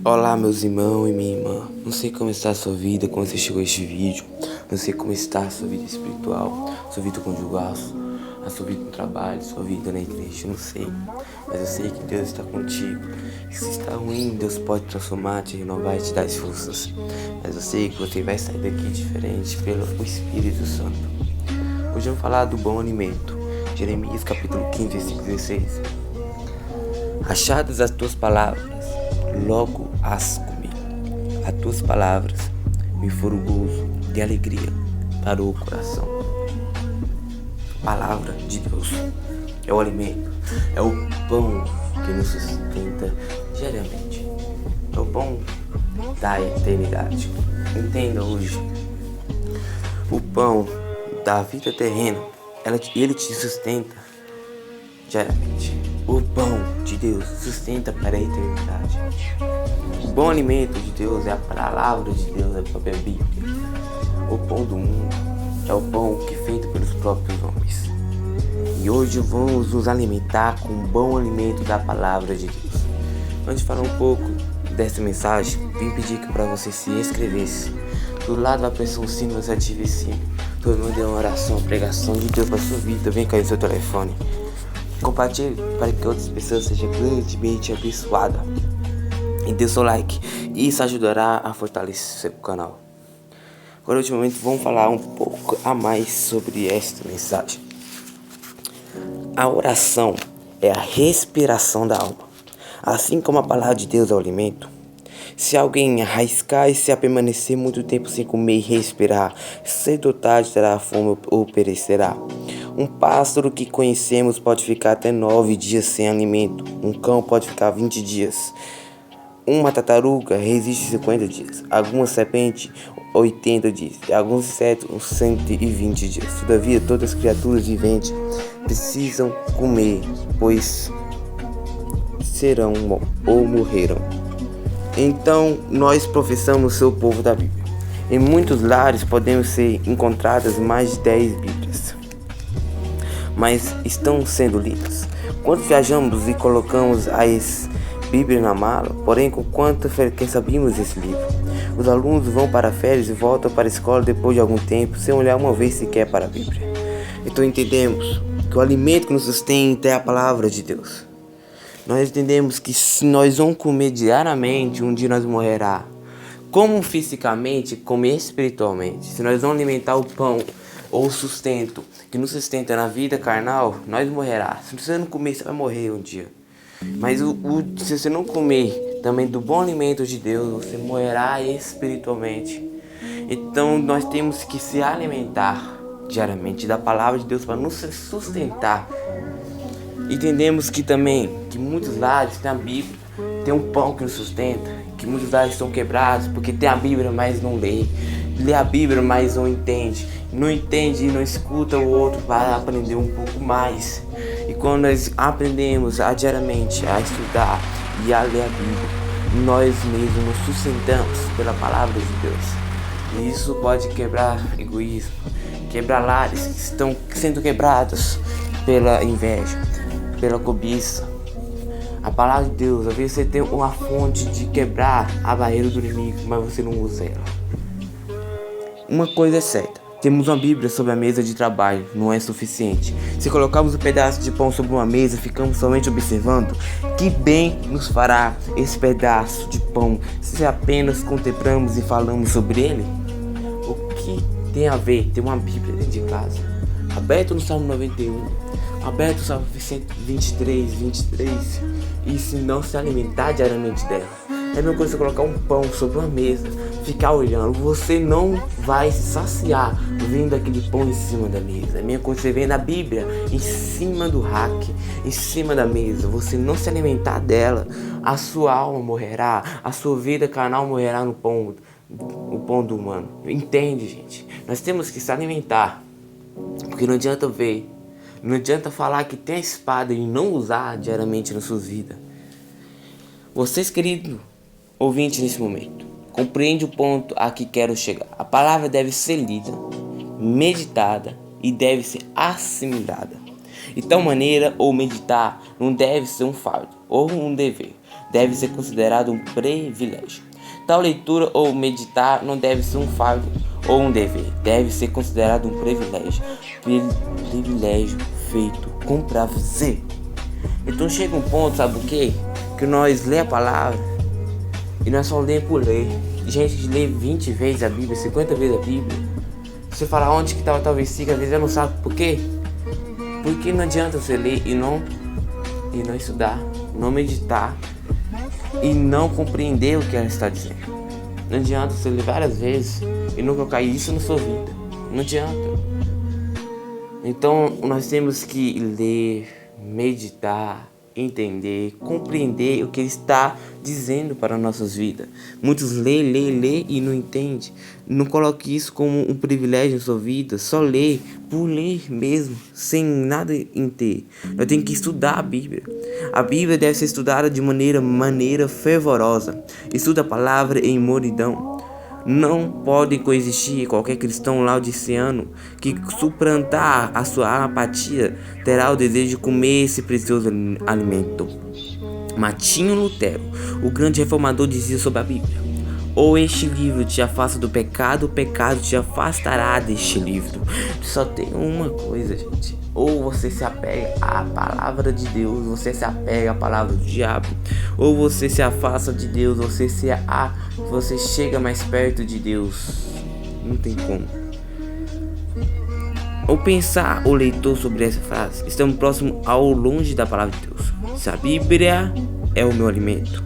Olá, meus irmãos e minha irmã. Não sei como está a sua vida quando você chegou a este vídeo. Não sei como está a sua vida espiritual, sua vida conjugal, a sua vida no trabalho, sua vida na igreja. Eu não sei. Mas eu sei que Deus está contigo. E se está ruim, Deus pode transformar, te renovar e te dar as forças. Mas eu sei que você vai sair daqui diferente pelo Espírito Santo. Hoje vamos falar do bom alimento. Jeremias capítulo 15, versículo 16. Achadas as tuas palavras, logo as comi. As tuas palavras me foram gozo de alegria para o coração. A palavra de Deus é o alimento, é o pão que nos sustenta diariamente. É o pão da eternidade. Entenda hoje. O pão da vida terrena, ele te sustenta diariamente. O pão de Deus sustenta para a eternidade. O bom alimento de Deus é a palavra de Deus, é a própria Bíblia. O pão do mundo é o pão que é feito pelos próprios homens. E hoje vamos nos alimentar com o bom alimento da palavra de Deus. Antes de falar um pouco dessa mensagem, vim pedir que para você se inscrevesse. Do lado vai aparecer um sino, você ative esse sino. Todo mundo dê uma oração, uma pregação de Deus para sua vida. Vem cair no seu telefone. Compartilhe para que outras pessoas sejam grandemente abençoadas. E dê seu like. Isso ajudará a fortalecer o canal. Agora, ultimamente, vamos falar um pouco a mais sobre esta mensagem. A oração é a respiração da alma. Assim como a palavra de Deus é o alimento. Se alguém arriscar e se permanecer muito tempo sem comer e respirar, cedo ou tarde terá fome ou perecerá. Um pássaro que conhecemos pode ficar até 9 dias sem alimento. Um cão pode ficar 20 dias. Uma tartaruga resiste 50 dias. Algumas serpentes 80 dias. E alguns insetos 120 dias. Todavia, todas as criaturas viventes precisam comer, pois serão ou morreram. Então, nós professamos ser o povo da Bíblia. Em muitos lares podemos ser encontradas mais de 10 Bíblias, mas estão sendo lidas. Quando viajamos e colocamos as Bíblias na mala, porém com quanta frequência abrimos esse livro? Os alunos vão para férias e voltam para a escola depois de algum tempo, sem olhar uma vez sequer para a Bíblia. Então entendemos que o alimento que nos sustenta é a palavra de Deus. Nós entendemos que se nós vamos comer diariamente, um dia nós morrerá. Como fisicamente, como espiritualmente. Se nós vamos alimentar o pão ou o sustento que nos sustenta na vida carnal, nós morrerá. Se você não comer, você vai morrer um dia. Mas se você não comer também do bom alimento de Deus, você morrerá espiritualmente. Então nós temos que se alimentar diariamente da palavra de Deus para nos sustentar. Entendemos que também que muitos lares tem a Bíblia, tem um pão que nos sustenta, que muitos lares estão quebrados porque tem a Bíblia, mas não lê a Bíblia, mas não entende e não escuta o outro para aprender um pouco mais. E quando nós aprendemos diariamente a estudar e a ler a Bíblia, nós mesmos nos sustentamos pela palavra de Deus. E isso pode quebrar egoísmo, quebrar lares que estão sendo quebrados pela inveja, pela cobiça. A palavra de Deus, às vezes você tem uma fonte de quebrar a barreira do inimigo, mas você não usa ela. Uma coisa é certa, temos uma Bíblia sobre a mesa de trabalho, não é suficiente. Se colocarmos um pedaço de pão sobre uma mesa, ficamos somente observando, que bem nos fará esse pedaço de pão se apenas contemplamos e falamos sobre ele? O que tem a ver ter uma Bíblia dentro de casa? Aberto no Salmo 91, aberto no Salmo 23, e se não se alimentar diariamente dela. É a mesma coisa você colocar um pão sobre uma mesa, ficar olhando, você não vai se saciar vendo aquele pão em cima da mesa. É a mesma coisa você vendo a Bíblia em cima do rack, em cima da mesa, você não se alimentar dela, a sua alma morrerá, a sua vida carnal morrerá no pão, o pão do humano. Entende, gente? Nós temos que se alimentar, porque não adianta ver, não adianta falar que tem a espada e não usar diariamente na sua vida. Vocês, querido ouvinte, nesse momento, compreende o ponto a que quero chegar. A palavra deve ser lida, meditada e deve ser assimilada. De tal maneira, ou meditar não deve ser um fardo ou um dever, deve ser considerado um privilégio. Tal leitura ou meditar não deve ser um fardo ou um dever, deve ser considerado um privilégio. Privilégio feito com prazer. Então chega um ponto, sabe o quê? Que nós lê a palavra e nós só lemos por ler. Gente que lê 20 vezes a Bíblia, 50 vezes a Bíblia. Você fala onde que estava tal versículo, às vezes eu não sabe por quê. Porque não adianta você ler e não estudar, não meditar e não compreender o que ela está dizendo. Não adianta você ler várias vezes e não colocar isso na sua vida. Não adianta. Então nós temos que ler, meditar, entender, compreender o que ele está dizendo para nossas vidas. Muitos lê e não entendem. Não coloque isso como um privilégio em sua vida. Só lê por ler mesmo, sem nada em ter. Nós temos que estudar a Bíblia. A Bíblia deve ser estudada de maneira fervorosa. Estuda a palavra em moridão. Não pode coexistir qualquer cristão laodiceano que suplantar a sua apatia terá o desejo de comer esse precioso alimento. Martinho Lutero, o grande reformador, dizia sobre a Bíblia: ou este livro te afasta do pecado, o pecado te afastará deste livro. Só tem uma coisa, gente: ou você se apega à palavra de Deus, você se apega à palavra do diabo, ou você se afasta de Deus, você chega mais perto de Deus. Não tem como. Ou pensar o leitor sobre essa frase: estamos próximos ao longe da palavra de Deus. Se a Bíblia é o meu alimento,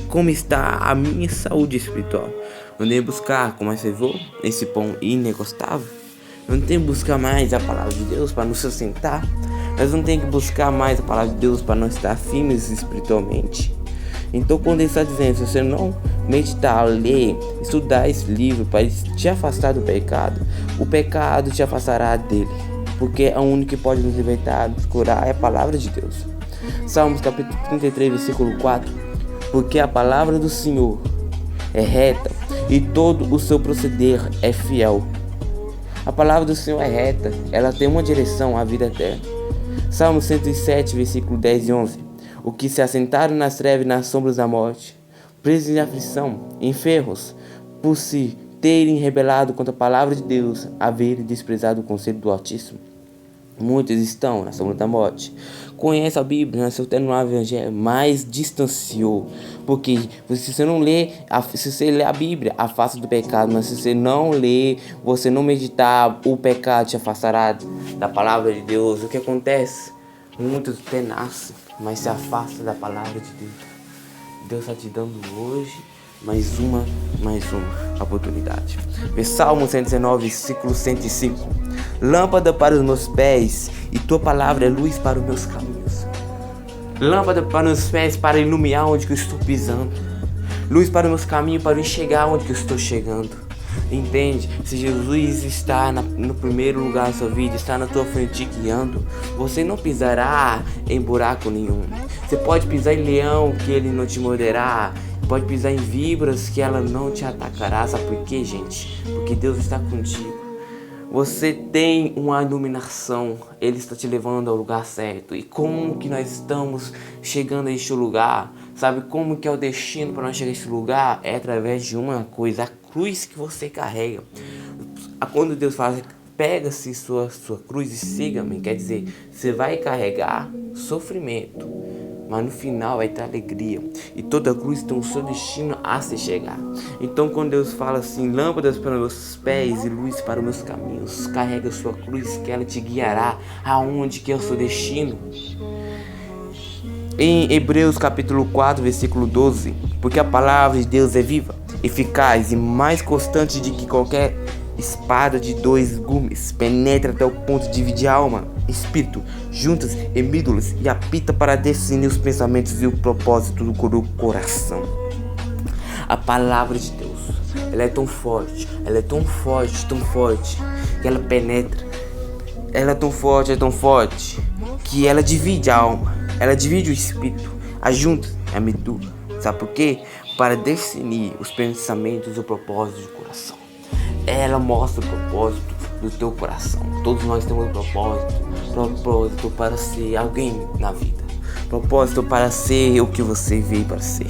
como está a minha saúde espiritual? Não tem que buscar com mais fervor esse pão inegostável? Não tem que buscar mais a palavra de Deus para nos sustentar? Nós não tem que buscar mais a palavra de Deus para nós estar firmes espiritualmente? Então, quando ele está dizendo, se você não meditar, ler, estudar esse livro para te afastar do pecado, o pecado te afastará dele, porque a única que pode nos libertar, nos curar, é a palavra de Deus. Salmos capítulo 33, versículo 4: porque a palavra do Senhor é reta e todo o seu proceder é fiel. A palavra do Senhor é reta, ela tem uma direção à vida eterna. Salmo 107, versículo 10 e 11: o que se assentaram nas trevas e nas sombras da morte, presos em aflição, enfermos, por se terem rebelado contra a palavra de Deus, haverem desprezado o conselho do Altíssimo. Muitos estão na sombra da morte. Conhece a Bíblia, nasceu até no Evangelho, mas distanciou. Porque se você não lê, se você lê a Bíblia, afasta do pecado. Mas se você não lê, você não meditar, o pecado te afastará da palavra de Deus. O que acontece? Muitos até nascem, mas se afastam da palavra de Deus. Deus está te dando hoje mais uma oportunidade. Salmo 119, versículo 105: lâmpada para os meus pés e tua palavra é luz para os meus caminhos. Lâmpada para os meus pés para iluminar onde que eu estou pisando. Luz para os meus caminhos para enxergar onde que eu estou chegando. Entende? Se Jesus está no primeiro lugar da sua vida, está na tua frente guiando, você não pisará em buraco nenhum. Você pode pisar em leão que ele não te morderá. Pode pisar em víboras que ela não te atacará. Sabe por quê, gente? Porque Deus está contigo. Você tem uma iluminação, Ele está te levando ao lugar certo. E como que nós estamos chegando a este lugar? Sabe como que é o destino para nós chegar a este lugar? É através de uma coisa: a cruz que você carrega. Quando Deus fala, pega-se sua cruz e siga-me, quer dizer, você vai carregar sofrimento, mas no final vai ter alegria. E toda cruz tem o seu destino a se chegar. Então quando Deus fala assim: lâmpadas para meus pés e luz para os meus caminhos, carrega a sua cruz que ela te guiará aonde que é o seu destino. Em Hebreus capítulo 4, versículo 12: porque a palavra de Deus é viva, eficaz e mais constante do que qualquer espada de dois gumes, penetra até o ponto de dividir a alma, espírito, juntas e mídulas, e apita para discernir os pensamentos e o propósito do coração. A palavra de Deus, ela é tão forte, que ela penetra. Ela é tão forte, que ela divide a alma, ela divide o espírito, a junta, a medula. Sabe por quê? Para definir os pensamentos e o propósito do coração. Ela mostra o propósito do teu coração. Todos nós temos um propósito. propósito para ser alguém na vida. Propósito para ser o que você veio para ser.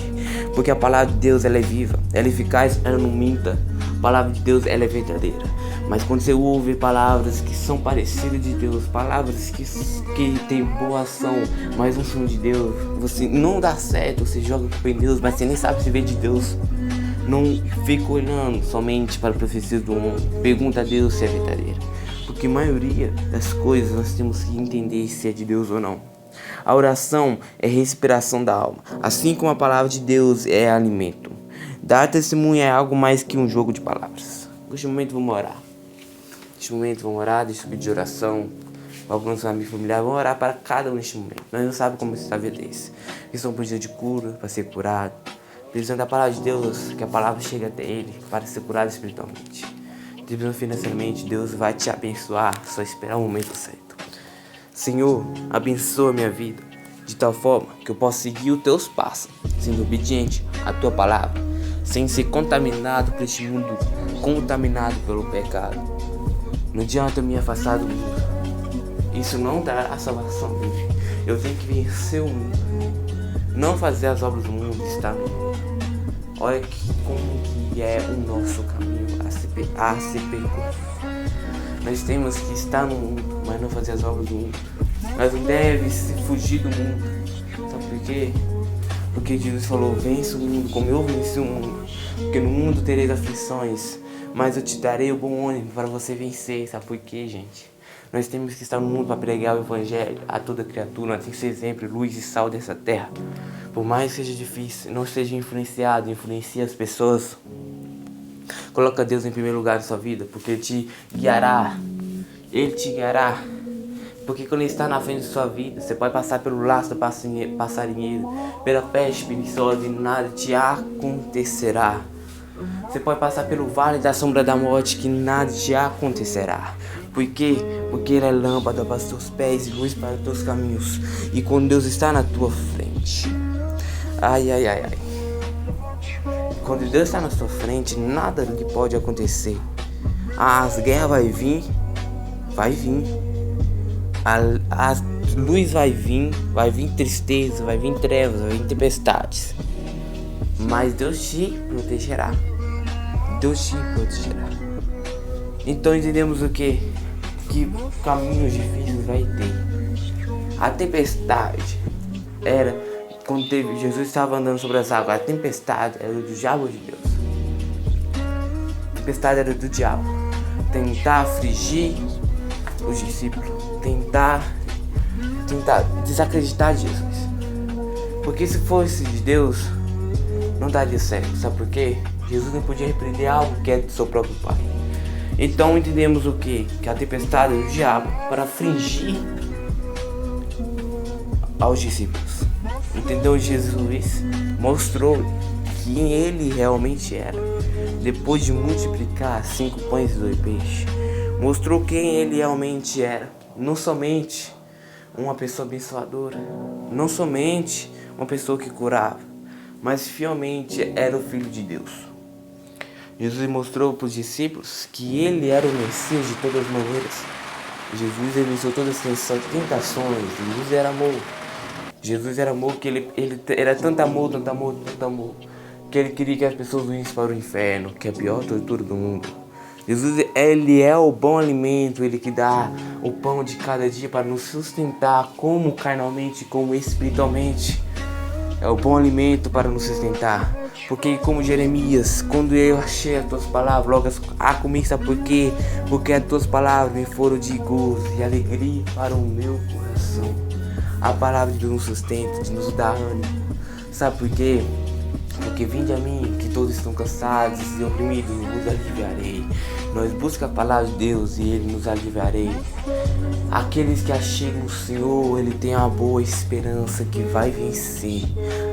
Porque a palavra de Deus, ela é viva, ela é eficaz, ela não minta. A palavra de Deus, ela é verdadeira. Mas quando você ouve palavras que são parecidas de Deus, palavras que tem boa ação, mas não são de Deus, você não dá certo, você joga com Deus, mas você nem sabe se veio de Deus. Não fica olhando somente para a profecia do mundo. Pergunta a Deus se é verdadeira. Porque a maioria das coisas nós temos que entender se é de Deus ou não. A oração é respiração da alma, assim como a palavra de Deus é alimento. Dar testemunho é algo mais que um jogo de palavras. Neste momento vamos orar. Neste momento vamos orar, deixa subir de oração. Alguns amigos familiares vão orar para cada um neste momento. Nós não sabemos como está a vida deles. Eles estão precisando de cura, para ser curado. Precisando da palavra de Deus, que a palavra chegue até ele, para ser curado espiritualmente. Precisando financeiramente, Deus vai te abençoar, só esperar o momento certo. Senhor, abençoa minha vida, de tal forma que eu possa seguir os teus passos, sendo obediente à tua palavra, sem ser contaminado por este mundo, contaminado pelo pecado. Não adianta eu me afastar do mundo, isso não dará salvação a mim. Eu tenho que vencer o mundo, não fazer as obras do mundo, estar no mundo. Olha como que é o nosso caminho a ser percorrido. Nós temos que estar no mundo, mas não fazer as obras do mundo. Nós não devemos fugir do mundo. Sabe por quê? Porque Jesus falou, vence o mundo como eu venci o mundo. Porque no mundo tereis aflições, mas eu te darei o bom ânimo para você vencer. Sabe por quê, gente? Nós temos que estar no mundo para pregar o evangelho a toda criatura. Nós temos que ser exemplo, luz e sal dessa terra. Por mais que seja difícil, não seja influenciado, influencie as pessoas. Coloca Deus em primeiro lugar na sua vida, porque Ele te guiará. Ele te guiará. Porque quando Ele está na frente da sua vida, você pode passar pelo laço do passarinheiro, pela peste perigosa e nada te acontecerá. Você pode passar pelo vale da sombra da morte, que nada te acontecerá. Por quê? Porque Ele é lâmpada para os teus pés e luz para os teus caminhos. E quando Deus está na tua frente, ai. Quando Deus está na sua frente, nada lhe pode acontecer. As guerras vai vir. A luz vai vir tristeza, vai vir trevas, vai vir tempestades. Mas Deus te protegerá. Deus te protegerá. Então entendemos o quê? Que caminhos difíceis vai ter. A tempestade era quando Jesus estava andando sobre as águas. A tempestade era do diabo de Deus. A tempestade era do diabo. Tentar afligir os discípulos. Tentar desacreditar de Jesus. Porque se fosse de Deus, não daria certo. Sabe por quê? Jesus não podia repreender algo que é do seu próprio Pai. Então entendemos o quê? Que a tempestade é do diabo para afligir aos discípulos. Entendeu? Jesus mostrou quem ele realmente era. Depois de multiplicar 5 pães e 2 peixes, mostrou quem ele realmente era. Não somente uma pessoa abençoadora, não somente uma pessoa que curava, mas fielmente era o Filho de Deus. Jesus mostrou para os discípulos que ele era o Messias de todas as maneiras. Jesus venceu todas as tentações. Jesus era amor. Jesus era amor, que ele era tanto amor, que ele queria que as pessoas vissem para o inferno, que é a pior tortura do mundo. Jesus, ele é o bom alimento, ele que dá o pão de cada dia para nos sustentar, como carnalmente, como espiritualmente. É o bom alimento para nos sustentar. Porque como Jeremias, quando eu achei as tuas palavras, logo comigo, sabe por quê? Porque as tuas palavras me foram de gozo e alegria para o meu coração. A palavra de Deus nos sustenta, de nos dá ânimo. Sabe por quê? Porque vinde a mim, que todos estão cansados e oprimidos, e vos aliviarei. Nós buscamos a palavra de Deus e Ele nos aliviarei. Aqueles que achegam o Senhor, Ele tem uma boa esperança que vai vencer.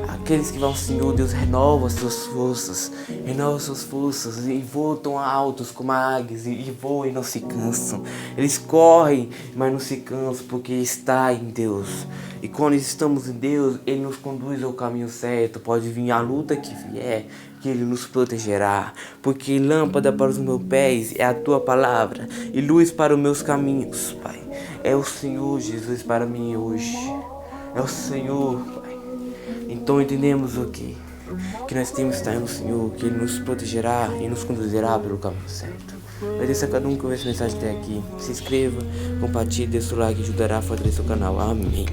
Aqueles que vão ao Senhor, Deus renova as suas forças. Renova as suas forças e voam altos como águias e voam e não se cansam. Eles correm, mas não se cansam porque está em Deus. E quando estamos em Deus, Ele nos conduz ao caminho certo. Pode vir a luta que vier, que Ele nos protegerá. Porque lâmpada para os meus pés é a Tua palavra e luz para os meus caminhos, Pai. É o Senhor Jesus para mim hoje. É o Senhor, Pai. Então entendemos o que nós temos que estar no Senhor, que Ele nos protegerá e nos conduzirá pelo caminho certo. Agradeço a cada um que ouviu essa mensagem até aqui. Se inscreva, compartilhe, dê seu like, ajudará a fortalecer o canal. Amém.